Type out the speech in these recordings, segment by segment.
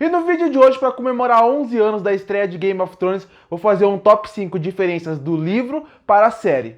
E no vídeo de hoje, para comemorar 11 anos da estreia de Game of Thrones, vou fazer um top 5 diferenças do livro para a série.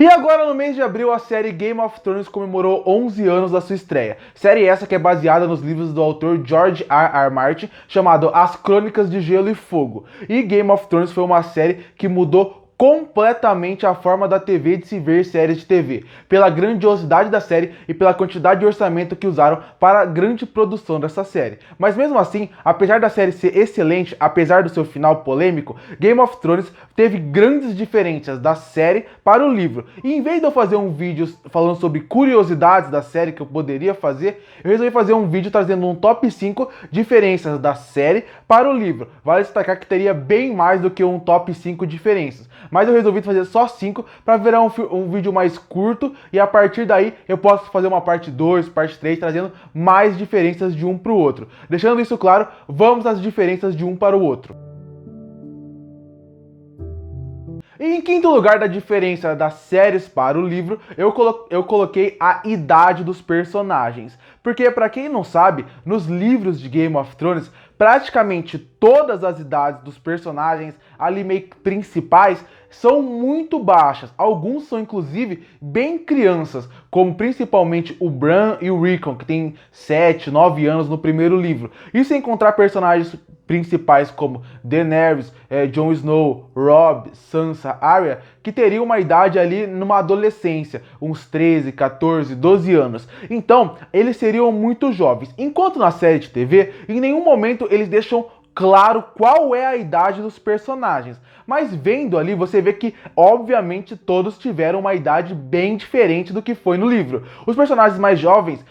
E agora, no mês de abril, a série Game of Thrones comemorou 11 anos da sua estreia. Série essa que é baseada nos livros do autor George R. R. Martin, chamado As Crônicas de Gelo e Fogo. E Game of Thrones foi uma série que mudou completamente a forma da TV de se ver séries de TV, pela grandiosidade da série e pela quantidade de orçamento que usaram para a grande produção dessa série. Mas mesmo assim, apesar da série ser excelente, apesar do seu final polêmico, Game of Thrones teve grandes diferenças da série para o livro. E em vez de eu fazer um vídeo falando sobre curiosidades da série que eu poderia fazer, eu resolvi fazer um vídeo trazendo um top 5 diferenças da série para o livro. Vale destacar que teria bem mais do que um top 5 diferenças, mas eu resolvi fazer só 5 para virar um vídeo mais curto, e a partir daí eu posso fazer uma parte 2, parte 3, trazendo mais diferenças de um para o outro. Deixando isso claro, vamos às diferenças de um para o outro. E em quinto lugar da diferença das séries para o livro, eu coloquei a idade dos personagens. Porque, para quem não sabe, nos livros de Game of Thrones, praticamente todas as idades dos personagens ali meio principais são muito baixas. Alguns são inclusive bem crianças, como principalmente o Bran e o Rickon, que tem 7, 9 anos no primeiro livro. E sem encontrar personagens principais como Daenerys, Jon Snow, Robb, Sansa, Arya, que teriam uma idade ali numa adolescência, uns 13, 14, 12 anos. Então, eles seriam muito jovens. Enquanto na série de TV, em nenhum momento eles deixam claro qual é a idade dos personagens. Mas vendo ali, você vê que, obviamente, todos tiveram uma idade bem diferente do que foi no livro. Os personagens mais jovens,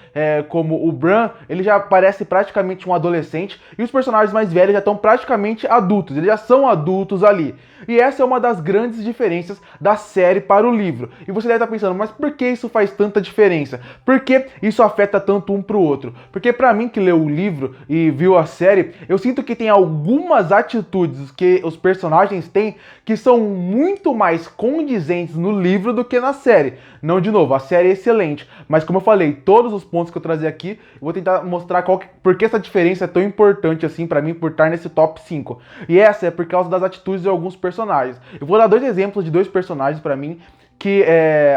como o Bran, ele já parece praticamente um adolescente, e os personagens mais velhos já estão praticamente adultos, eles já são adultos ali. E essa é uma das grandes diferenças da série para o livro. E você deve estar pensando, mas por que isso faz tanta diferença? Por que isso afeta tanto um para o outro? Porque para mim que leu o livro e viu a série, eu sinto que tem algumas atitudes que os personagens têm que são muito mais condizentes no livro do que na série. Não, de novo, a série é excelente, mas como eu falei, todos os pontos que eu trazer aqui, eu vou tentar mostrar por que essa diferença é tão importante assim pra mim, por estar nesse top 5. E essa é por causa das atitudes de alguns personagens. Eu vou dar dois exemplos de dois personagens pra mim, que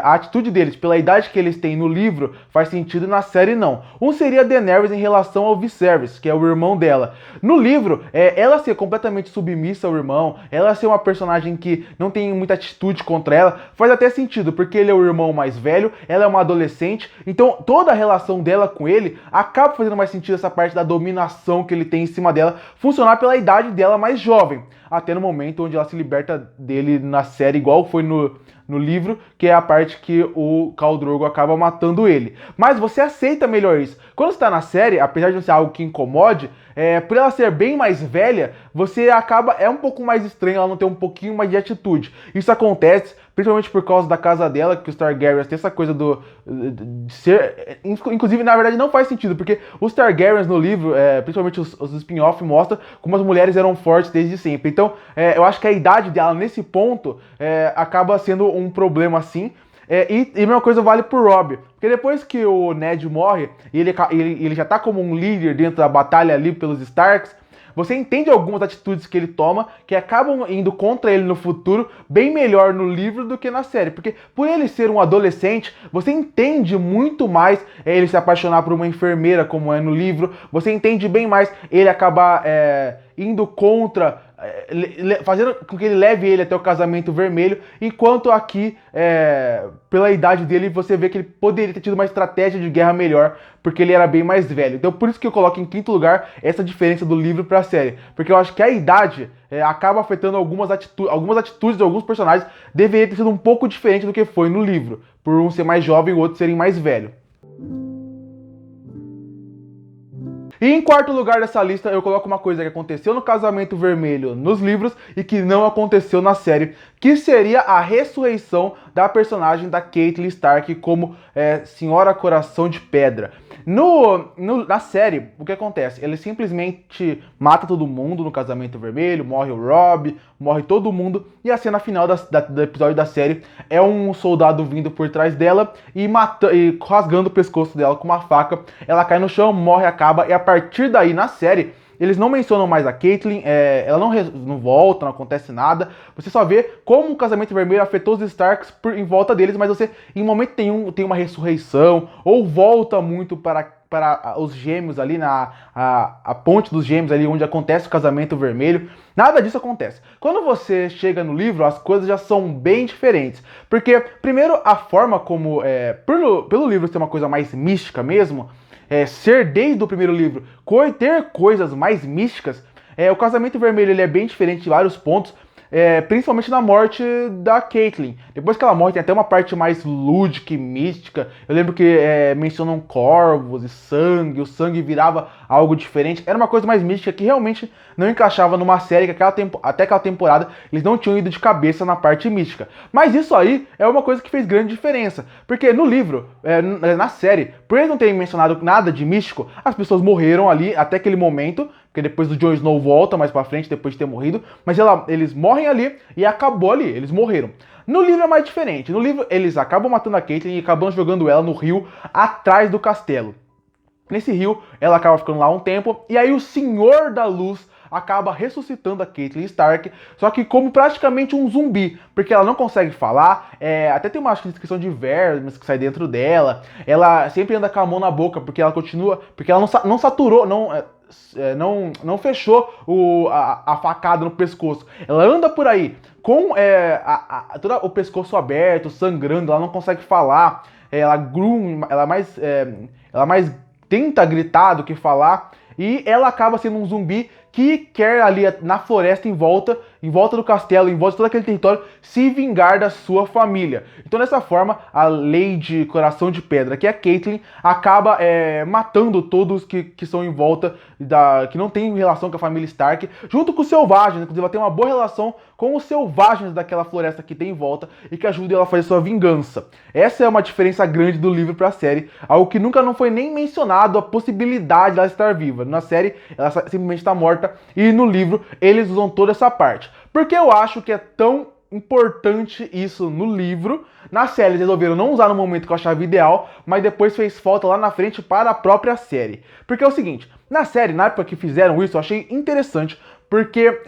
a atitude deles, pela idade que eles têm no livro, faz sentido e na série não. Um seria a Daenerys em relação ao Viserys, que é o irmão dela. No livro, ela ser completamente submissa ao irmão, ela ser uma personagem que não tem muita atitude contra ela, faz até sentido, porque ele é o irmão mais velho, ela é uma adolescente, então toda a relação dela com ele acaba fazendo mais sentido, essa parte da dominação que ele tem em cima dela, funcionar pela idade dela mais jovem. Até no momento onde ela se liberta dele na série, igual foi no livro, que é a parte que o Khal Drogo acaba matando ele. Mas você aceita melhor isso. Quando você tá na série, apesar de não ser algo que incomode, por ela ser bem mais velha, você acaba... É um pouco mais estranho ela não ter um pouquinho mais de atitude. Isso acontece principalmente por causa da casa dela, que os Targaryens tem essa coisa de ser... Inclusive, na verdade, não faz sentido, porque os Targaryens no livro, principalmente os spin-off, mostram como as mulheres eram fortes desde sempre. Então, eu acho que a idade dela, nesse ponto, acaba sendo um problema assim. E a mesma coisa vale pro Robb, porque depois que o Ned morre, e ele já tá como um líder dentro da batalha ali pelos Starks, você entende algumas atitudes que ele toma que acabam indo contra ele no futuro bem melhor no livro do que na série. Porque por ele ser um adolescente, você entende muito mais ele se apaixonar por uma enfermeira, como é no livro. Você entende bem mais ele acabar indo contra... fazendo com que ele leve ele até o casamento vermelho, enquanto aqui, pela idade dele, você vê que ele poderia ter tido uma estratégia de guerra melhor, porque ele era bem mais velho. Então por isso que eu coloco em quinto lugar essa diferença do livro para a série, porque eu acho que a idade acaba afetando algumas atitudes de alguns personagens, deveria ter sido um pouco diferente do que foi no livro, por um ser mais jovem e o outro serem mais velho. E em quarto lugar dessa lista, eu coloco uma coisa que aconteceu no Casamento Vermelho nos livros e que não aconteceu na série, que seria a ressurreição da personagem da Catelyn Stark como Senhora Coração de Pedra. Na série, o que acontece? Ele simplesmente mata todo mundo no Casamento Vermelho, morre o Robb, morre todo mundo, e a cena final do episódio da série é um soldado vindo por trás dela e rasgando o pescoço dela com uma faca. Ela cai no chão, morre, acaba, e a partir daí, na série, eles não mencionam mais a Caitlyn, ela não volta, não acontece nada. Você só vê como o Casamento Vermelho afetou os Starks em volta deles, mas você, em momento nenhum, tem uma ressurreição, ou volta muito para os gêmeos ali, a ponte dos gêmeos ali, onde acontece o Casamento Vermelho. Nada disso acontece. Quando você chega no livro, as coisas já são bem diferentes. Porque, primeiro, a forma como, pelo livro ser uma coisa mais mística mesmo, ser desde o primeiro livro, ter coisas mais místicas, o Casamento Vermelho ele é bem diferente de vários pontos, principalmente na morte da Caitlyn. Depois que ela morre, tem até uma parte mais lúdica e mística. Eu lembro que mencionam corvos e sangue, o sangue virava algo diferente. Era uma coisa mais mística que realmente não encaixava numa série que até aquela temporada eles não tinham ido de cabeça na parte mística. Mas isso aí é uma coisa que fez grande diferença. Porque no livro, na série, por eles não terem mencionado nada de místico, as pessoas morreram ali até aquele momento, porque depois o Jon Snow volta mais pra frente, depois de ter morrido, mas eles morrem ali e acabou ali, eles morreram. No livro é mais diferente, no livro eles acabam matando a Caitlyn e acabam jogando ela no rio atrás do castelo. Nesse rio, ela acaba ficando lá um tempo, e aí o Senhor da Luz acaba ressuscitando a Caitlyn Stark, só que como praticamente um zumbi, porque ela não consegue falar, até tem uma descrição de vermes que sai dentro dela, ela sempre anda com a mão na boca, porque ela continua, porque ela não saturou, não fechou a facada no pescoço. Ela anda por aí com todo o pescoço aberto, sangrando, ela não consegue falar, ela mais tenta gritar do que falar, e ela acaba sendo um zumbi que quer ali na floresta em volta do castelo, em volta de todo aquele território, se vingar da sua família. Então dessa forma, a Lady Coração de Pedra, que é a Caitlyn, acaba matando todos que são em volta, que não tem relação com a família Stark, junto com os selvagens. Inclusive ela tem uma boa relação com os selvagens daquela floresta que tem em volta e que ajuda ela a fazer sua vingança. Essa é uma diferença grande do livro para a série, algo que nunca não foi nem mencionado, a possibilidade dela estar viva. Na série, ela simplesmente está morta, e no livro eles usam toda essa parte. Porque eu acho que é tão importante isso no livro. Na série eles resolveram não usar no momento que eu achava ideal, mas depois fez falta lá na frente para a própria série. Porque é o seguinte, na série, na época que fizeram isso, eu achei interessante, porque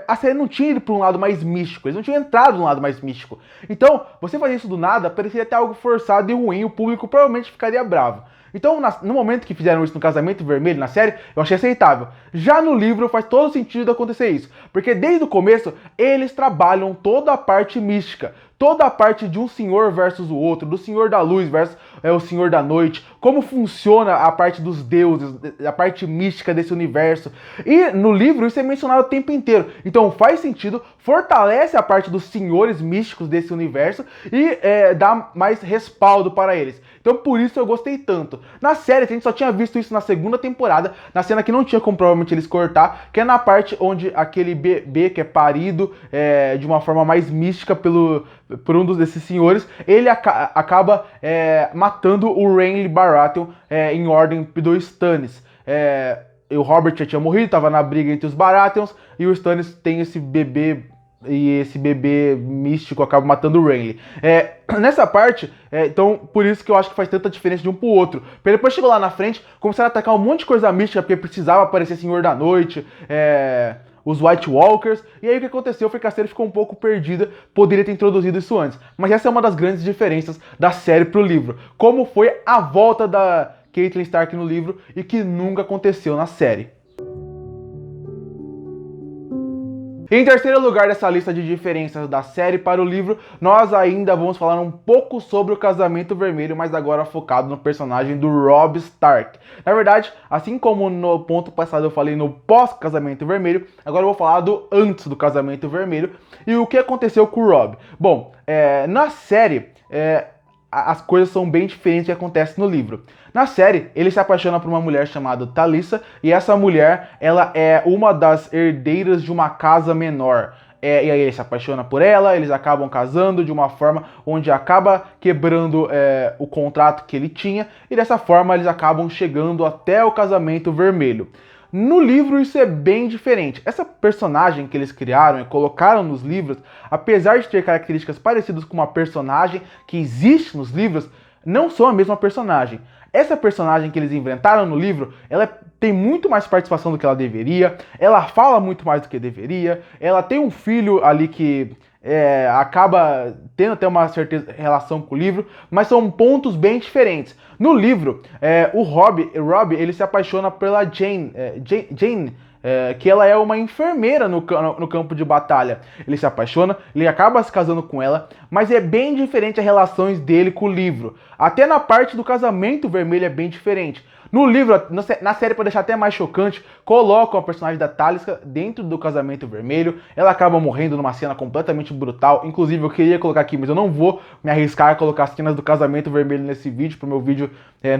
a série não tinha ido para um lado mais místico, eles não tinham entrado no lado mais místico. Então, você fazer isso do nada, parecia até algo forçado e ruim, o público provavelmente ficaria bravo. Então, no momento que fizeram isso no Casamento Vermelho, na série, eu achei aceitável. Já no livro faz todo sentido acontecer isso, porque desde o começo eles trabalham toda a parte mística, toda a parte de um senhor versus o outro, do Senhor da Luz versus o Senhor da Noite, como funciona a parte dos deuses, a parte mística desse universo. E no livro isso é mencionado o tempo inteiro. Então faz sentido, fortalece a parte dos senhores místicos desse universo e dá mais respaldo para eles. Então por isso eu gostei tanto. Na série a gente só tinha visto isso na segunda temporada, na cena que não tinha como provavelmente eles cortar, que é na parte onde aquele bebê que é parido de uma forma mais mística por um desses senhores, ele acaba matando o Renly Baratheon em ordem do Stannis. O Robert já tinha morrido, estava na briga entre os Baratheons, e o Stannis tem esse bebê, e esse bebê místico acaba matando o Renly. Nessa parte, então por isso que eu acho que faz tanta diferença de um pro outro. Porque depois chegou lá na frente, começaram a atacar um monte de coisa mística, porque precisava aparecer Senhor da Noite, os White Walkers, e aí o que aconteceu foi que a série ficou um pouco perdida, poderia ter introduzido isso antes. Mas essa é uma das grandes diferenças da série pro livro. Como foi a volta da Caitlyn Stark no livro e que nunca aconteceu na série. Em terceiro lugar dessa lista de diferenças da série para o livro, nós ainda vamos falar um pouco sobre o Casamento Vermelho, mas agora focado no personagem do Robb Stark. Na verdade, assim como no ponto passado eu falei no pós-Casamento Vermelho, agora eu vou falar do antes do Casamento Vermelho e o que aconteceu com o Robb. Bom, na série, as coisas são bem diferentes do que acontece no livro. Na série, ele se apaixona por uma mulher chamada Talisa, e essa mulher, ela é uma das herdeiras de uma casa menor. e aí ele se apaixona por ela, eles acabam casando de uma forma onde acaba quebrando o contrato que ele tinha, e dessa forma eles acabam chegando até o casamento vermelho. No livro isso é bem diferente. Essa personagem que eles criaram e colocaram nos livros, apesar de ter características parecidas com uma personagem que existe nos livros, não são a mesma personagem. Essa personagem que eles inventaram no livro, ela tem muito mais participação do que ela deveria, ela fala muito mais do que deveria, ela tem um filho ali que acaba tendo até uma certa relação com o livro, mas são pontos bem diferentes. No livro, o Rob, ele se apaixona pela Jane, que ela é uma enfermeira no campo de batalha. Ele se apaixona, ele acaba se casando com ela, mas é bem diferente as relações dele com o livro. Até na parte do casamento vermelho é bem diferente. No livro, na série, para deixar até mais chocante, colocam a personagem da Taliska dentro do casamento vermelho. Ela acaba morrendo numa cena completamente brutal. Inclusive, eu queria colocar aqui, mas eu não vou me arriscar a colocar cenas do casamento vermelho nesse vídeo, para o meu vídeo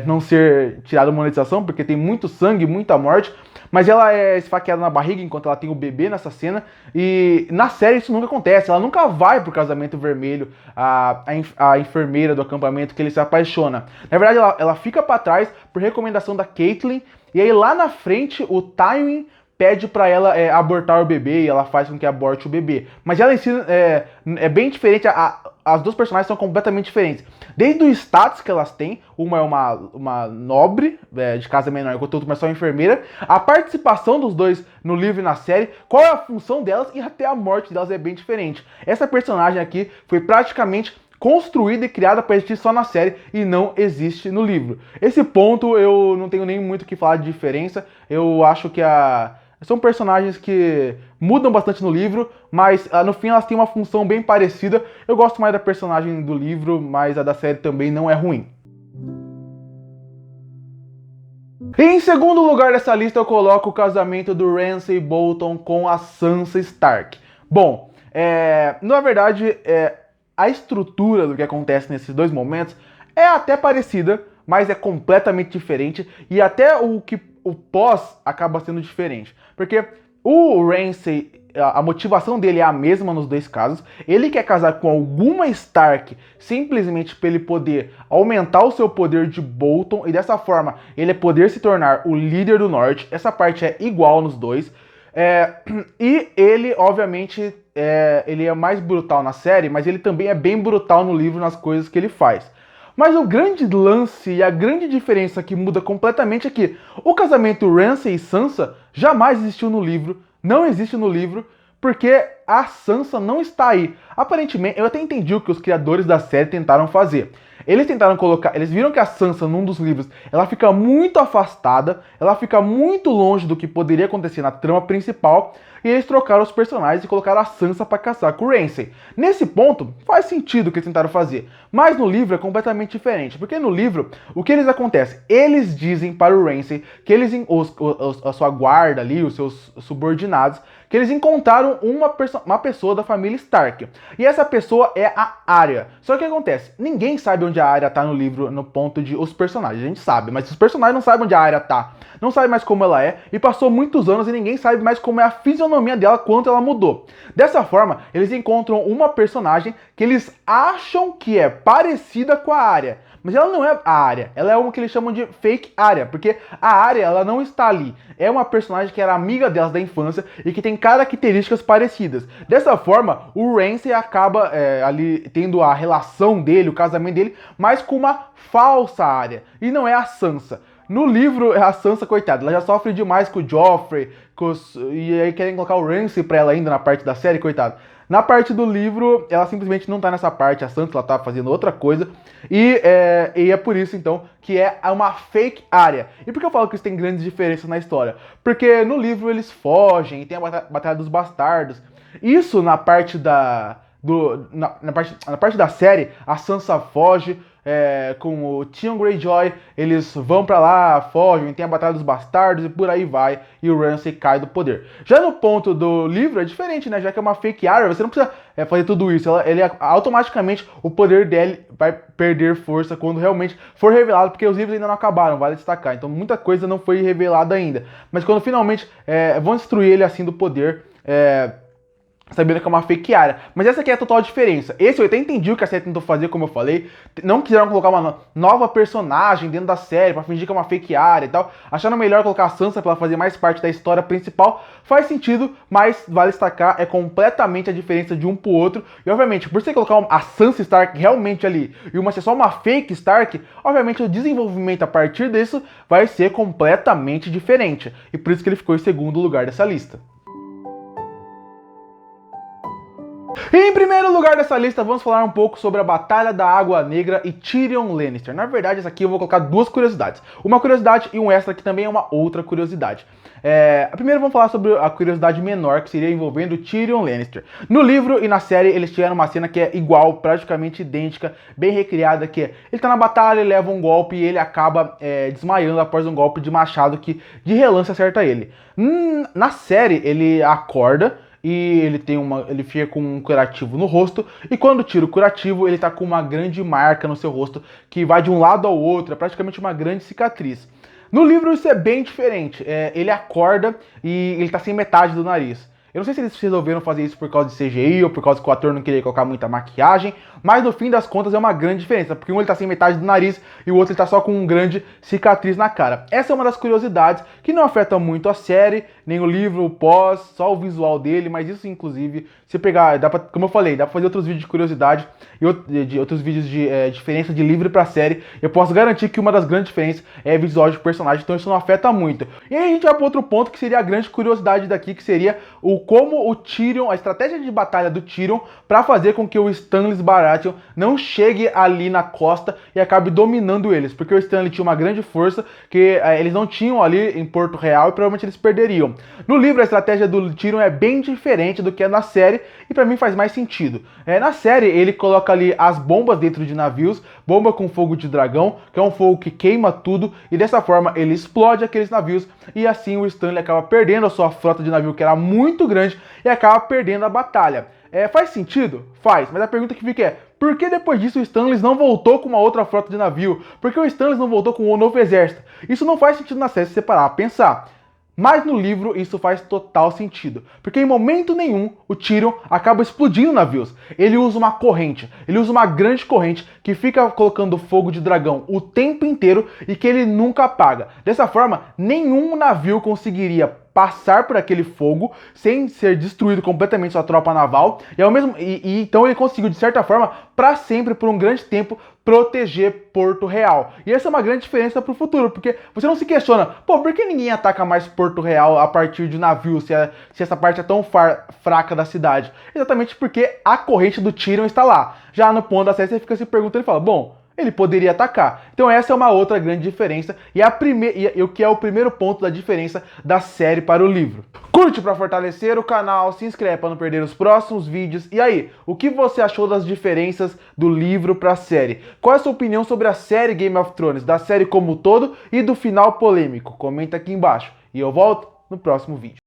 não ser tirado monetização, porque tem muito sangue, muita morte. Mas ela é esfaqueada na barriga enquanto ela tem o bebê nessa cena. E na série isso nunca acontece. Ela nunca vai pro casamento vermelho, a enfermeira do acampamento que ele se apaixona. Na verdade, ela fica pra trás por recomendação da Caitlyn. E aí lá na frente, o Tywin pede pra ela abortar o bebê e ela faz com que aborte o bebê. Mas ela em si é bem diferente, as duas personagens são completamente diferentes. Desde o status que elas têm, uma é uma nobre de casa menor, enquanto a outra é só enfermeira, a participação dos dois no livro e na série, qual é a função delas e até a morte delas é bem diferente. Essa personagem aqui foi praticamente construída e criada para existir só na série e não existe no livro. Esse ponto eu não tenho nem muito o que falar de diferença, eu acho que são personagens que mudam bastante no livro, mas no fim elas têm uma função bem parecida. Eu gosto mais da personagem do livro, mas a da série também não é ruim. E em segundo lugar dessa lista eu coloco o casamento do Ramsay Bolton com a Sansa Stark. Bom, na verdade, a estrutura do que acontece nesses dois momentos é até parecida, mas é completamente diferente, e até o pós acaba sendo diferente. Porque o Ramsay, a motivação dele é a mesma nos dois casos. Ele quer casar com alguma Stark simplesmente para ele poder aumentar o seu poder de Bolton e dessa forma ele poder se tornar o líder do norte. Essa parte é igual nos dois. E ele, obviamente, ele é mais brutal na série, mas ele também é bem brutal no livro nas coisas que ele faz. Mas o grande lance e a grande diferença que muda completamente é que o casamento Ramsay e Sansa jamais existiu no livro, não existe no livro, porque a Sansa não está aí. Aparentemente, eu até entendi o que os criadores da série tentaram fazer. Eles tentaram eles viram que a Sansa, num dos livros, ela fica muito afastada, ela fica muito longe do que poderia acontecer na trama principal, e eles trocaram os personagens e colocaram a Sansa para caçar com o Ramsay. Nesse ponto, faz sentido o que eles tentaram fazer, mas no livro é completamente diferente, porque no livro, o que eles acontece? Eles dizem para o Ramsay que a sua guarda ali, os seus subordinados, que eles encontraram uma pessoa da família Stark. E essa pessoa é a Arya. Só que o que acontece? Ninguém sabe onde a Arya tá no livro, no ponto de os personagens. A gente sabe, mas os personagens não sabem onde a Arya tá. Não sabe mais como ela é. E passou muitos anos e ninguém sabe mais como é a fisionomia dela, quanto ela mudou. Dessa forma, eles encontram uma personagem que eles acham que é parecida com a Arya. Mas ela não é a Arya, ela é uma que eles chamam de fake Arya, porque a Arya, ela não está ali. É uma personagem que era amiga delas da infância e que tem características parecidas. Dessa forma, o Ramsay acaba ali tendo a relação dele, o casamento dele, mas com uma falsa Arya, e não é a Sansa. No livro, a Sansa, coitada, ela já sofre demais com o Joffrey, e aí querem colocar o Ramsay pra ela ainda na parte da série, coitada. Na parte do livro, ela simplesmente não tá nessa parte, a Sansa ela tá fazendo outra coisa, e é por isso, então, que é uma fake Arya. E por que eu falo que isso tem grandes diferenças na história? Porque no livro eles fogem, e tem a Batalha dos Bastardos. Isso na parte na parte da série, a Sansa foge com o Theon Greyjoy, eles vão pra lá, fogem, tem a Batalha dos Bastardos e por aí vai, e o Ramsay cai do poder. Já no ponto do livro é diferente, né? Já que é uma fake Arya, você não precisa fazer tudo isso. Automaticamente o poder dele vai perder força quando realmente for revelado, porque os livros ainda não acabaram, vale destacar. Então muita coisa não foi revelada ainda. Mas quando finalmente vão destruir ele assim do poder, sabendo que é uma fake área. Mas essa aqui é a total diferença. Esse eu até entendi o que a série tentou fazer, como eu falei. Não quiseram colocar uma nova personagem dentro da série pra fingir que é uma fake área e tal. Acharam melhor colocar a Sansa pra ela fazer mais parte da história principal. Faz sentido, mas vale destacar, é completamente a diferença de um pro outro. E obviamente, por você colocar a Sansa Stark realmente ali e uma ser só uma fake Stark, obviamente o desenvolvimento a partir disso vai ser completamente diferente. E por isso que ele ficou em segundo lugar dessa lista. E em primeiro lugar dessa lista, vamos falar um pouco sobre a Batalha da Água Negra e Tyrion Lannister. Na verdade, essa aqui eu vou colocar duas curiosidades. Uma curiosidade e um extra que também é uma outra curiosidade. A primeira vamos falar sobre a curiosidade menor, que seria envolvendo Tyrion Lannister. No livro e na série, eles tiveram uma cena que é igual, praticamente idêntica, bem recriada, que é, ele tá na batalha, ele leva um golpe e ele acaba desmaiando após um golpe de machado que de relance acerta ele. Na série, ele acorda e ele fica com um curativo no rosto, e quando tira o curativo, ele tá com uma grande marca no seu rosto, que vai de um lado ao outro, é praticamente uma grande cicatriz. No livro isso é bem diferente, ele acorda e ele tá sem metade do nariz. Eu não sei se eles resolveram fazer isso por causa de CGI ou por causa que o ator não queria colocar muita maquiagem, mas no fim das contas é uma grande diferença, porque um ele tá sem metade do nariz e o outro ele tá só com um grande cicatriz na cara. Essa é uma das curiosidades que não afeta muito a série, nem o livro, o pós, só o visual dele, mas isso inclusive, se pegar, como eu falei, dá pra fazer outros vídeos de curiosidade e outros vídeos de diferença de livro pra série. Eu posso garantir que uma das grandes diferenças é visual de personagem, então isso não afeta muito. E aí a gente vai para outro ponto que seria a grande curiosidade daqui, que seria como o Tyrion, a estratégia de batalha do Tyrion para fazer com que o Stannis Baratheon não chegue ali na costa e acabe dominando eles, porque o Stannis tinha uma grande força que eles não tinham ali em Porto Real e provavelmente eles perderiam. No livro a estratégia do Tyrion é bem diferente do que é na série e para mim faz mais sentido. Na série ele coloca ali as bombas dentro de navios, bomba com fogo de dragão, que é um fogo que queima tudo, e dessa forma ele explode aqueles navios e assim o Stanley acaba perdendo a sua frota de navio, que era muito grande, e acaba perdendo a batalha. Faz sentido? Faz, mas a pergunta que fica é: por que depois disso o Stannis não voltou com uma outra frota de navio? Por que o Stannis não voltou com um novo exército? Isso não faz sentido na série se separar, pensar. Mas no livro isso faz total sentido, porque em momento nenhum o Tyrion acaba explodindo navios. Ele usa uma corrente, ele usa uma grande corrente que fica colocando fogo de dragão o tempo inteiro e que ele nunca apaga. Dessa forma, nenhum navio conseguiria passar por aquele fogo sem ser destruído completamente sua tropa naval, e então ele conseguiu de certa forma para sempre, por um grande tempo, proteger Porto Real. E essa é uma grande diferença para o futuro, porque você não se questiona, pô, por que ninguém ataca mais Porto Real a partir de navio, se essa parte é tão fraca da cidade? Exatamente porque a corrente do Tyrion está lá. Já no ponto da série você fica se perguntando e fala, bom, ele poderia atacar. Então essa é uma outra grande diferença e o que é o primeiro ponto da diferença da série para o livro. Curte para fortalecer o canal, se inscreve para não perder os próximos vídeos. E aí, o que você achou das diferenças do livro para a série? Qual é a sua opinião sobre a série Game of Thrones, da série como um todo e do final polêmico? Comenta aqui embaixo e eu volto no próximo vídeo.